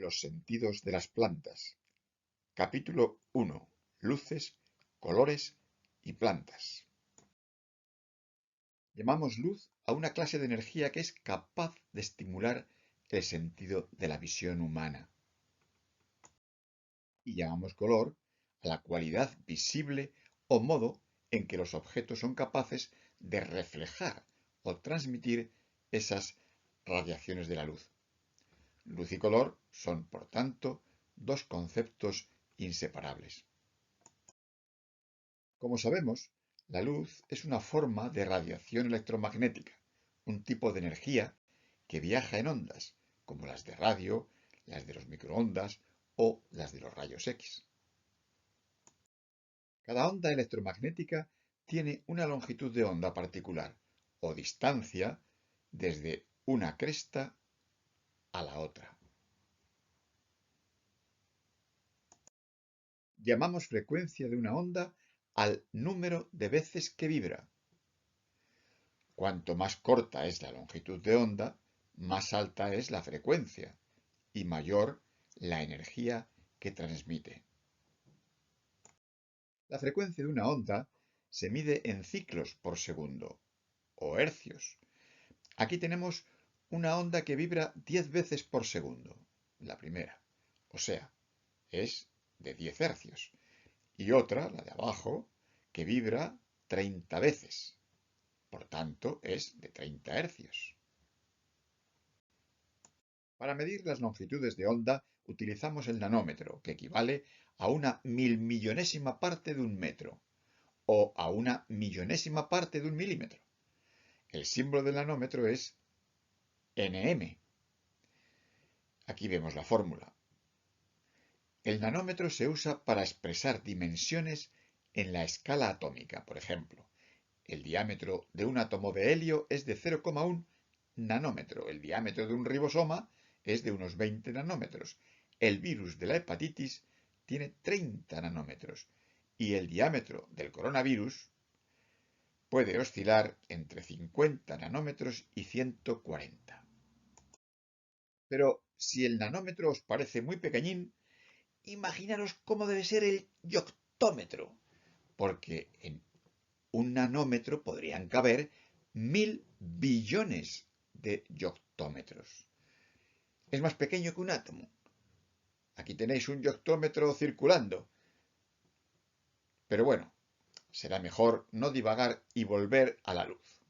Los sentidos de las plantas. Capítulo 1. Luces, colores y plantas. Llamamos luz a una clase de energía que es capaz de estimular el sentido de la visión humana. Y llamamos color a la cualidad visible o modo en que los objetos son capaces de reflejar o transmitir esas radiaciones de la luz. Luz y color son, por tanto, dos conceptos inseparables. Como sabemos, la luz es una forma de radiación electromagnética, un tipo de energía que viaja en ondas, como las de radio, las de los microondas o las de los rayos X. Cada onda electromagnética tiene una longitud de onda particular o distancia desde una cresta a la otra. Llamamos frecuencia de una onda al número de veces que vibra. Cuanto más corta es la longitud de onda, más alta es la frecuencia y mayor la energía que transmite. La frecuencia de una onda se mide en ciclos por segundo o hercios. Aquí tenemos una onda que vibra 10 veces por segundo, la primera, o sea, es de 10 hercios, y otra, la de abajo, que vibra 30 veces, por tanto es de 30 hercios. Para medir las longitudes de onda utilizamos el nanómetro, que equivale a una milmillonésima parte de un metro, o a una millonésima parte de un milímetro. El símbolo del nanómetro es nm. Aquí vemos la fórmula. El nanómetro se usa para expresar dimensiones en la escala atómica. Por ejemplo, el diámetro de un átomo de helio es de 0,1 nanómetro. El diámetro de un ribosoma es de unos 20 nanómetros. El virus de la hepatitis tiene 30 nanómetros. Y el diámetro del coronavirus puede oscilar entre 50 nanómetros y 140. Pero si el nanómetro os parece muy pequeñín, imaginaros cómo debe ser el yoctómetro, porque en un nanómetro podrían caber 1000 billones de yoctómetros. Es más pequeño que un átomo. Aquí tenéis un yoctómetro circulando. Pero bueno, será mejor no divagar y volver a la luz.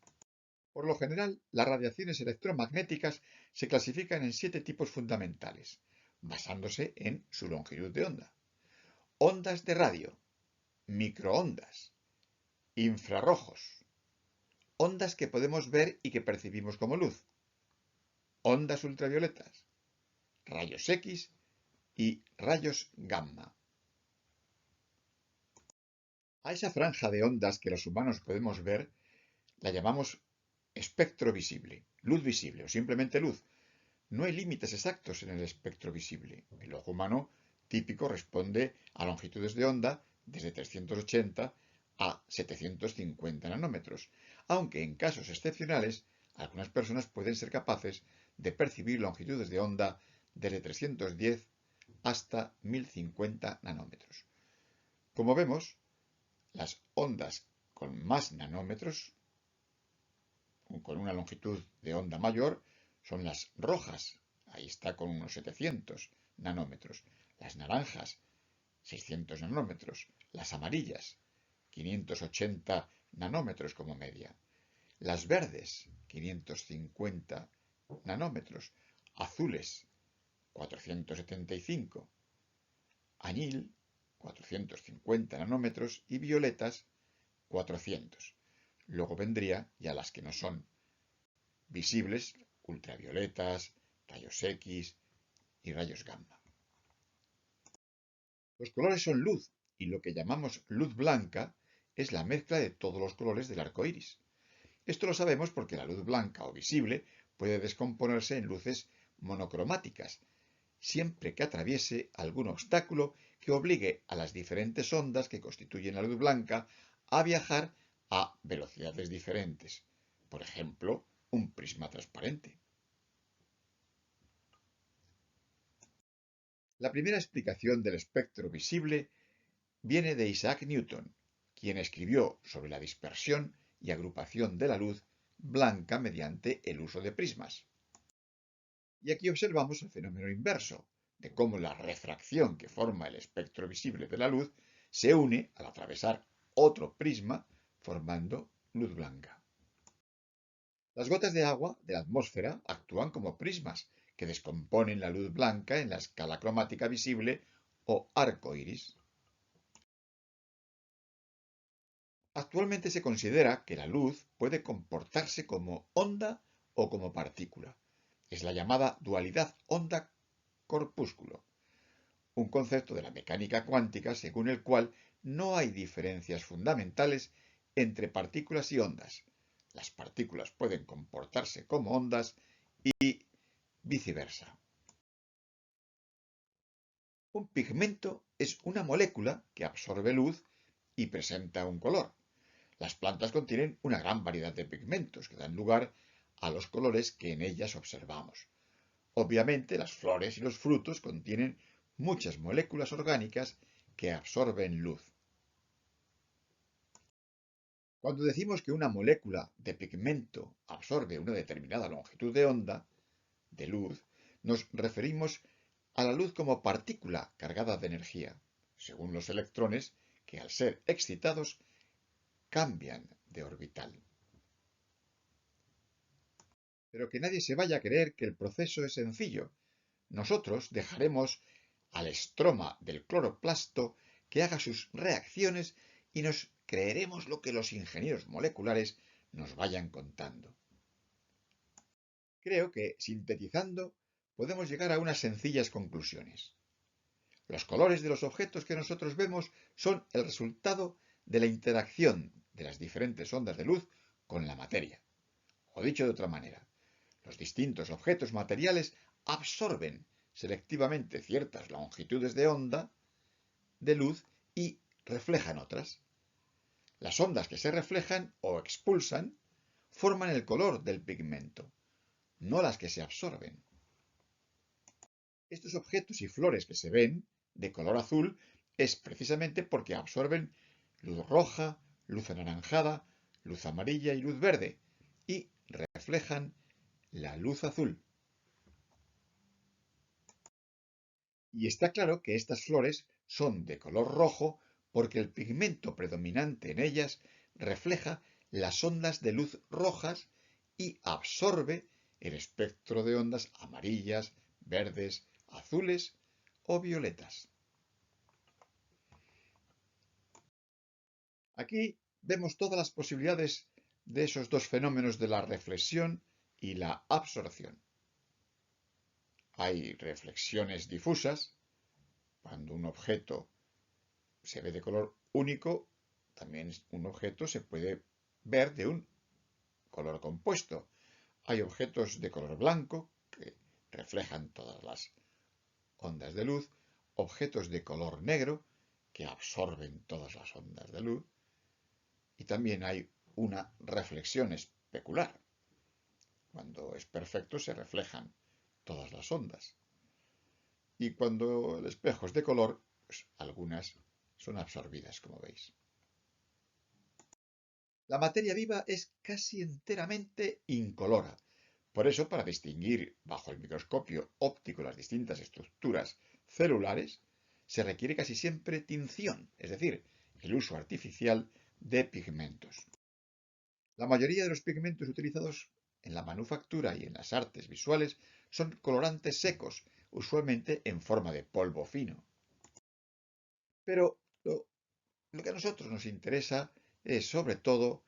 Por lo general, las radiaciones electromagnéticas se clasifican en 7 tipos fundamentales, basándose en su longitud de onda. Ondas de radio, microondas, infrarrojos, ondas que podemos ver y que percibimos como luz, ondas ultravioletas, rayos X y rayos gamma. A esa franja de ondas que los humanos podemos ver la llamamos espectro visible, luz visible o simplemente luz. No hay límites exactos en el espectro visible. El ojo humano típico responde a longitudes de onda desde 380 a 750 nanómetros, aunque en casos excepcionales algunas personas pueden ser capaces de percibir longitudes de onda desde 310 hasta 1050 nanómetros. Como vemos, las ondas con más nanómetros, con una longitud de onda mayor, son las rojas. Ahí está con unos 700 nanómetros. Las naranjas, 600 nanómetros. Las amarillas, 580 nanómetros como media. Las verdes, 550 nanómetros. Azules, 475. Añil, 450 nanómetros. Y violetas, 400. Luego vendría ya las que no son visibles, ultravioletas, rayos X y rayos gamma. Los colores son luz y lo que llamamos luz blanca es la mezcla de todos los colores del arco iris. Esto lo sabemos porque la luz blanca o visible puede descomponerse en luces monocromáticas, siempre que atraviese algún obstáculo que obligue a las diferentes ondas que constituyen la luz blanca a viajar a velocidades diferentes. Por ejemplo, un prisma transparente. La primera explicación del espectro visible viene de Isaac Newton, quien escribió sobre la dispersión y agrupación de la luz blanca mediante el uso de prismas. Y aquí observamos el fenómeno inverso, de cómo la refracción que forma el espectro visible de la luz se une al atravesar otro prisma formando luz blanca. Las gotas de agua de la atmósfera actúan como prismas que descomponen la luz blanca en la escala cromática visible o arco iris. Actualmente se considera que la luz puede comportarse como onda o como partícula. Es la llamada dualidad onda-corpúsculo, un concepto de la mecánica cuántica según el cual no hay diferencias fundamentales entre partículas y ondas. Las partículas pueden comportarse como ondas y viceversa. Un pigmento es una molécula que absorbe luz y presenta un color. Las plantas contienen una gran variedad de pigmentos que dan lugar a los colores que en ellas observamos. Obviamente, las flores y los frutos contienen muchas moléculas orgánicas que absorben luz. Cuando decimos que una molécula de pigmento absorbe una determinada longitud de onda de luz, nos referimos a la luz como partícula cargada de energía, según los electrones que al ser excitados cambian de orbital. Pero que nadie se vaya a creer que el proceso es sencillo. Nosotros dejaremos al estroma del cloroplasto que haga sus reacciones y nos creeremos lo que los ingenieros moleculares nos vayan contando. Creo que, sintetizando, podemos llegar a unas sencillas conclusiones. Los colores de los objetos que nosotros vemos son el resultado de la interacción de las diferentes ondas de luz con la materia. O dicho de otra manera, los distintos objetos materiales absorben selectivamente ciertas longitudes de onda de luz y reflejan otras. Las ondas que se reflejan o expulsan forman el color del pigmento, no las que se absorben. Estos objetos y flores que se ven de color azul es precisamente porque absorben luz roja, luz anaranjada, luz amarilla y luz verde y reflejan la luz azul. Y está claro que estas flores son de color rojo porque el pigmento predominante en ellas refleja las ondas de luz rojas y absorbe el espectro de ondas amarillas, verdes, azules o violetas. Aquí vemos todas las posibilidades de esos dos fenómenos de la reflexión y la absorción. Hay reflexiones difusas, cuando un objeto se ve de color único, también un objeto se puede ver de un color compuesto. Hay objetos de color blanco que reflejan todas las ondas de luz, objetos de color negro que absorben todas las ondas de luz, y también hay una reflexión especular. Cuando es perfecto se reflejan todas las ondas. Y cuando el espejo es de color, pues algunas son absorbidas, como veis. La materia viva es casi enteramente incolora. Por eso, para distinguir bajo el microscopio óptico las distintas estructuras celulares, se requiere casi siempre tinción, es decir, el uso artificial de pigmentos. La mayoría de los pigmentos utilizados en la manufactura y en las artes visuales son colorantes secos, usualmente en forma de polvo fino. Pero lo que a nosotros nos interesa es, sobre todo,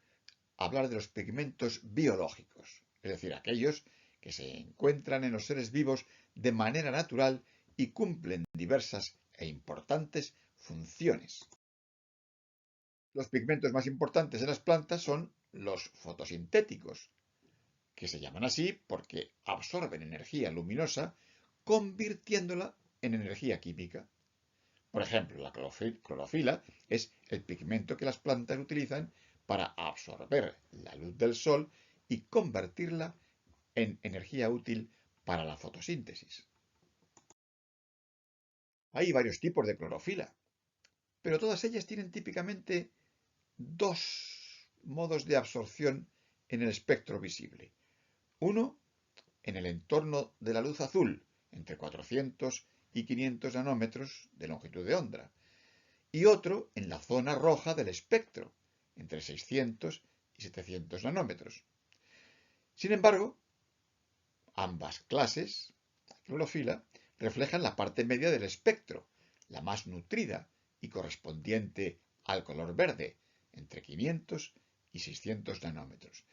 hablar de los pigmentos biológicos, es decir, aquellos que se encuentran en los seres vivos de manera natural y cumplen diversas e importantes funciones. Los pigmentos más importantes de las plantas son los fotosintéticos, que se llaman así porque absorben energía luminosa convirtiéndola en energía química. Por ejemplo, la clorofila es el pigmento que las plantas utilizan para absorber la luz del sol y convertirla en energía útil para la fotosíntesis. Hay varios tipos de clorofila, pero todas ellas tienen típicamente dos modos de absorción en el espectro visible. Uno, en el entorno de la luz azul, entre 400 y 500 nanómetros de longitud de onda, y otro en la zona roja del espectro, entre 600 y 700 nanómetros. Sin embargo, ambas clases de clorofila reflejan la parte media del espectro, la más nutrida y correspondiente al color verde, entre 500 y 600 nanómetros.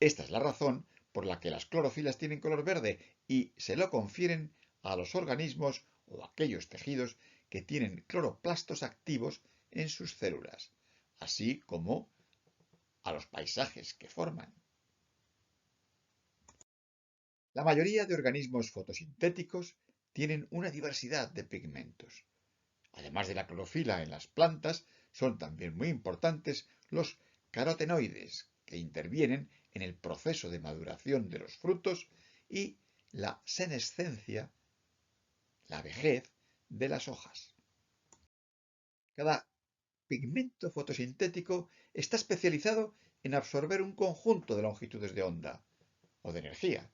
Esta es la razón por la que las clorofilas tienen color verde y se lo confieren a los organismos o aquellos tejidos que tienen cloroplastos activos en sus células, así como a los paisajes que forman. La mayoría de organismos fotosintéticos tienen una diversidad de pigmentos. Además de la clorofila en las plantas, son también muy importantes los carotenoides, que intervienen en el proceso de maduración de los frutos y la senescencia, la vejez de las hojas. Cada pigmento fotosintético está especializado en absorber un conjunto de longitudes de onda o de energía,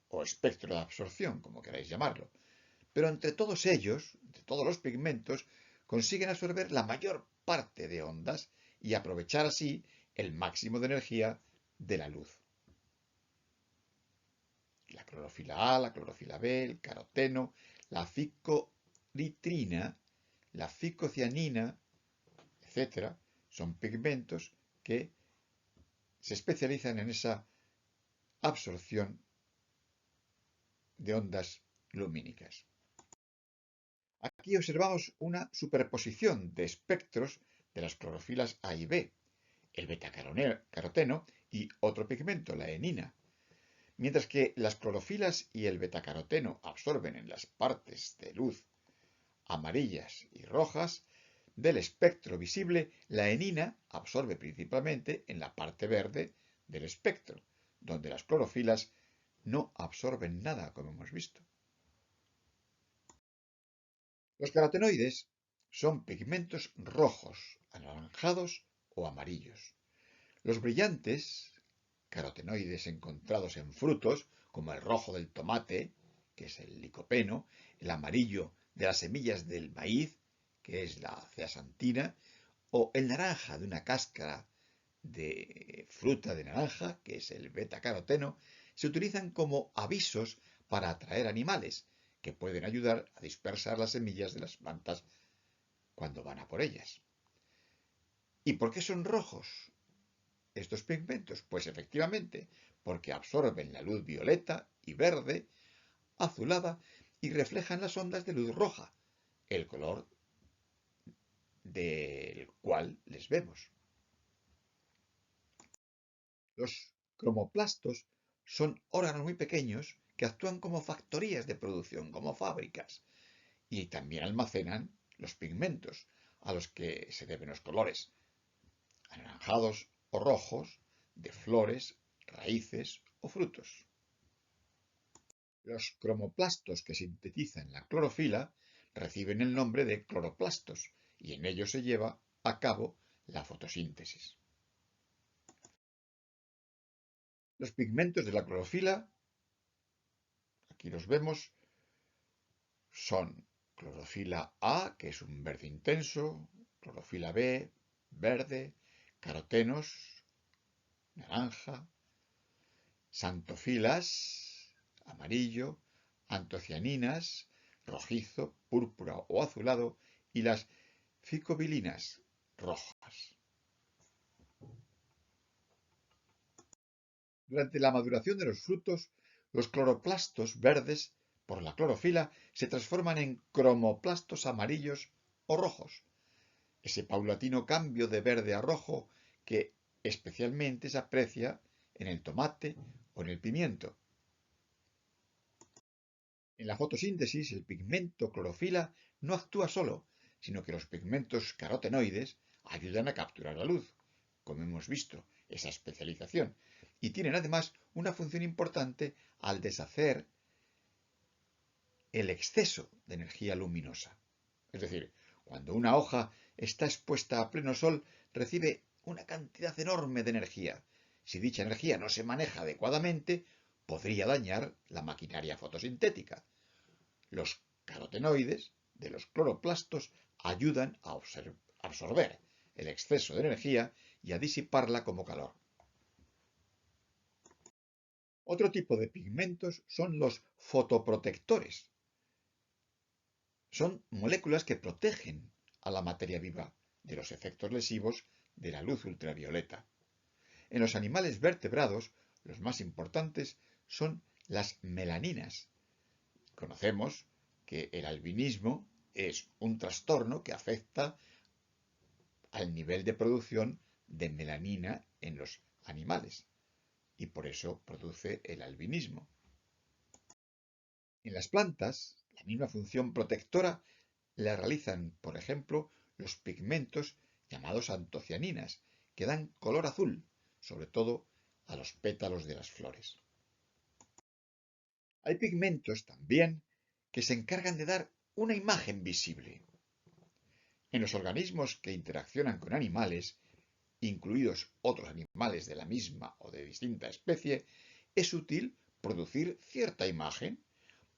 o espectro de absorción, como queráis llamarlo. Pero entre todos ellos, entre todos los pigmentos, consiguen absorber la mayor parte de ondas y aprovechar así el máximo de energía de la luz. La clorofila A, la clorofila B, el caroteno, la ficolitrina, la ficocianina, etcétera, son pigmentos que se especializan en esa absorción de ondas lumínicas. Aquí observamos una superposición de espectros de las clorofilas A y B, el betacaroteno y otro pigmento, la enina. Mientras que las clorofilas y el betacaroteno absorben en las partes de luz amarillas y rojas del espectro visible, la enina absorbe principalmente en la parte verde del espectro, donde las clorofilas no absorben nada, como hemos visto. Los carotenoides son pigmentos rojos, anaranjados o amarillos. Los brillantes carotenoides encontrados en frutos, como el rojo del tomate, que es el licopeno, el amarillo de las semillas del maíz, que es la zeaxantina, o el naranja de una cáscara de fruta de naranja, que es el betacaroteno, se utilizan como avisos para atraer animales, que pueden ayudar a dispersar las semillas de las plantas cuando van a por ellas. ¿Y por qué son rojos estos pigmentos? Pues efectivamente, porque absorben la luz violeta y verde, azulada, y reflejan las ondas de luz roja, el color del cual les vemos. Los cromoplastos son órganos muy pequeños que actúan como factorías de producción, como fábricas, y también almacenan los pigmentos a los que se deben los colores anaranjados o rojos de flores, raíces o frutos. Los cromoplastos que sintetizan la clorofila reciben el nombre de cloroplastos y en ellos se lleva a cabo la fotosíntesis. Los pigmentos de la clorofila, aquí los vemos, son clorofila A, que es un verde intenso, clorofila B, verde, carotenos, naranja, xantofilas, amarillo, antocianinas, rojizo, púrpura o azulado, y las ficobilinas, rojas. Durante la maduración de los frutos, los cloroplastos verdes, por la clorofila, se transforman en cromoplastos amarillos o rojos. Ese paulatino cambio de verde a rojo que especialmente se aprecia en el tomate o en el pimiento. En la fotosíntesis, el pigmento clorofila no actúa solo, sino que los pigmentos carotenoides ayudan a capturar la luz, como hemos visto, esa especialización, y tienen además una función importante al deshacer el exceso de energía luminosa. Es decir, cuando una hoja está expuesta a pleno sol, recibe una cantidad enorme de energía. Si dicha energía no se maneja adecuadamente, podría dañar la maquinaria fotosintética. Los carotenoides de los cloroplastos ayudan a absorber el exceso de energía y a disiparla como calor. Otro tipo de pigmentos son los fotoprotectores. Son moléculas que protegen a la materia viva de los efectos lesivos de la luz ultravioleta. En los animales vertebrados, los más importantes son las melaninas. Conocemos que el albinismo es un trastorno que afecta al nivel de producción de melanina en los animales y por eso produce el albinismo. En las plantas, la misma función protectora la realizan, por ejemplo, los pigmentos llamados antocianinas, que dan color azul, sobre todo a los pétalos de las flores. Hay pigmentos también que se encargan de dar una imagen visible. En los organismos que interaccionan con animales, incluidos otros animales de la misma o de distinta especie, es útil producir cierta imagen,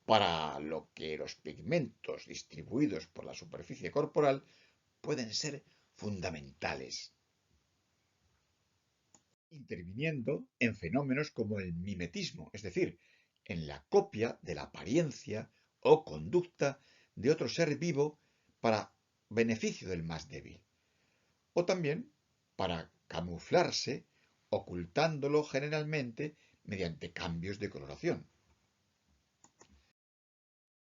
para lo que los pigmentos distribuidos por la superficie corporal pueden ser fundamentales, interviniendo en fenómenos como el mimetismo, es decir, en la copia de la apariencia o conducta de otro ser vivo para beneficio del más débil, o también para camuflarse, ocultándolo generalmente mediante cambios de coloración.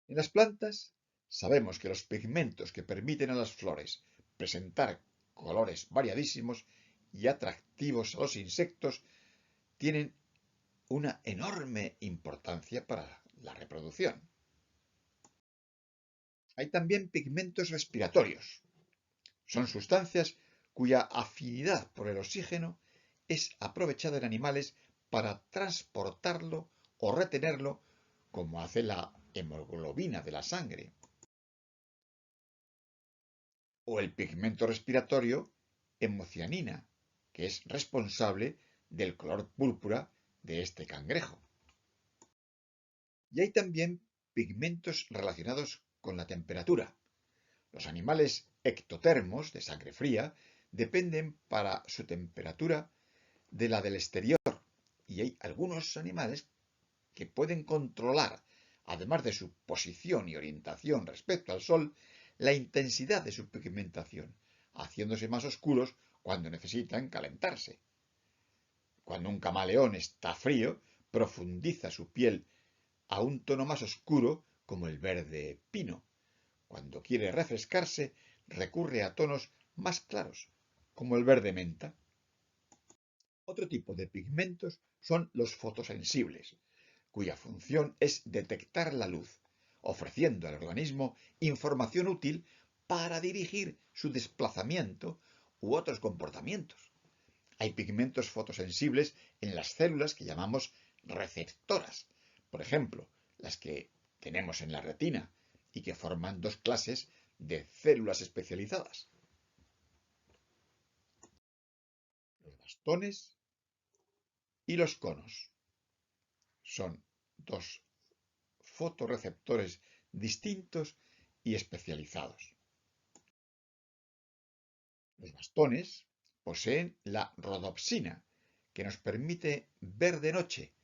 En las plantas sabemos que los pigmentos que permiten a las flores presentar colores variadísimos y atractivos a los insectos tienen una enorme importancia para la reproducción. Hay también pigmentos respiratorios. Son sustancias cuya afinidad por el oxígeno es aprovechada en animales para transportarlo o retenerlo, como hace la hemoglobina de la sangre, o el pigmento respiratorio hemocianina, que es responsable del color púrpura de este cangrejo. Y hay también pigmentos relacionados con la temperatura. Los animales ectotermos de sangre fría dependen para su temperatura de la del exterior, y hay algunos animales que pueden controlar, además de su posición y orientación respecto al sol, la intensidad de su pigmentación, haciéndose más oscuros cuando necesitan calentarse. Cuando un camaleón está frío, profundiza su piel a un tono más oscuro, como el verde pino. Cuando quiere refrescarse, recurre a tonos más claros, como el verde menta. Otro tipo de pigmentos son los fotosensibles, cuya función es detectar la luz, ofreciendo al organismo información útil para dirigir su desplazamiento u otros comportamientos. Hay pigmentos fotosensibles en las células que llamamos receptoras, por ejemplo, las que tenemos en la retina y que forman dos clases de células especializadas: los bastones y los conos. Son dos fotorreceptores distintos y especializados. Los bastones poseen la rodopsina, que nos permite ver de noche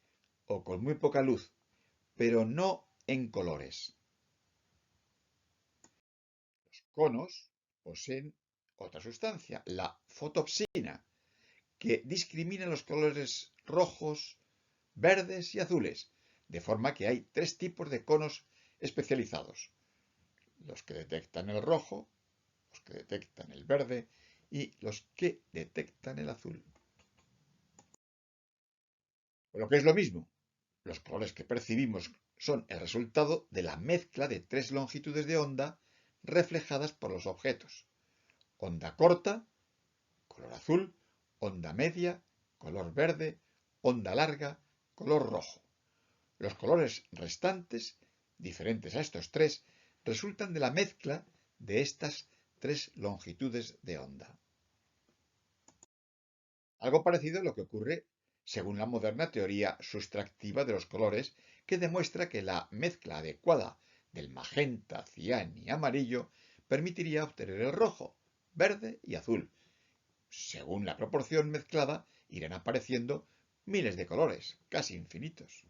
o con muy poca luz, pero no en colores. Los conos poseen otra sustancia, la fotopsina, que discrimina los colores rojos, verdes y azules, de forma que hay tres tipos de conos especializados: los que detectan el rojo, los que detectan el verde y los que detectan el azul. Lo que es lo mismo, los colores que percibimos son el resultado de la mezcla de tres longitudes de onda reflejadas por los objetos: onda corta, color azul; onda media, color verde; onda larga, color rojo. Los colores restantes diferentes a estos tres, resultan de la mezcla de estas tres longitudes de onda. Algo parecido a lo que ocurre según la moderna teoría sustractiva de los colores, que demuestra que la mezcla adecuada del magenta, cian y amarillo permitiría obtener el rojo, verde y azul. Según la proporción mezclada, irán apareciendo miles de colores, casi infinitos.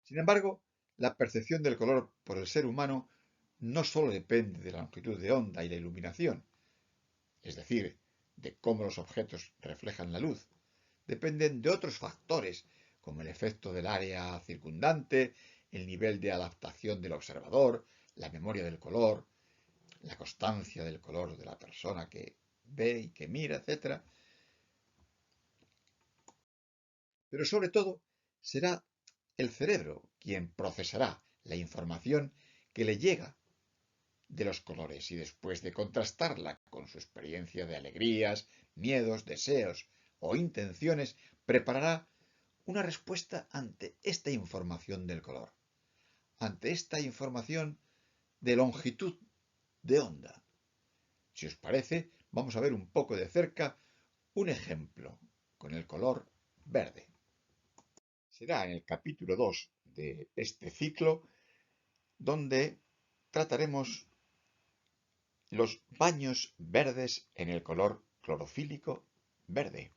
Sin embargo, la percepción del color por el ser humano no solo depende de la longitud de onda y la iluminación, es decir, de cómo los objetos reflejan la luz, dependen de otros factores, como el efecto del área circundante, el nivel de adaptación del observador, la memoria del color, la constancia del color de la persona que ve y que mira, etc. Pero sobre todo, será el cerebro quien procesará la información que le llega de los colores y después de contrastarla con su experiencia de alegrías, miedos, deseos o intenciones, preparará una respuesta ante esta información del color, ante esta información de longitud de onda. Si os parece, vamos a ver un poco de cerca un ejemplo con el color verde. Será en el capítulo 2 de este ciclo donde trataremos los baños verdes en el color clorofílico verde.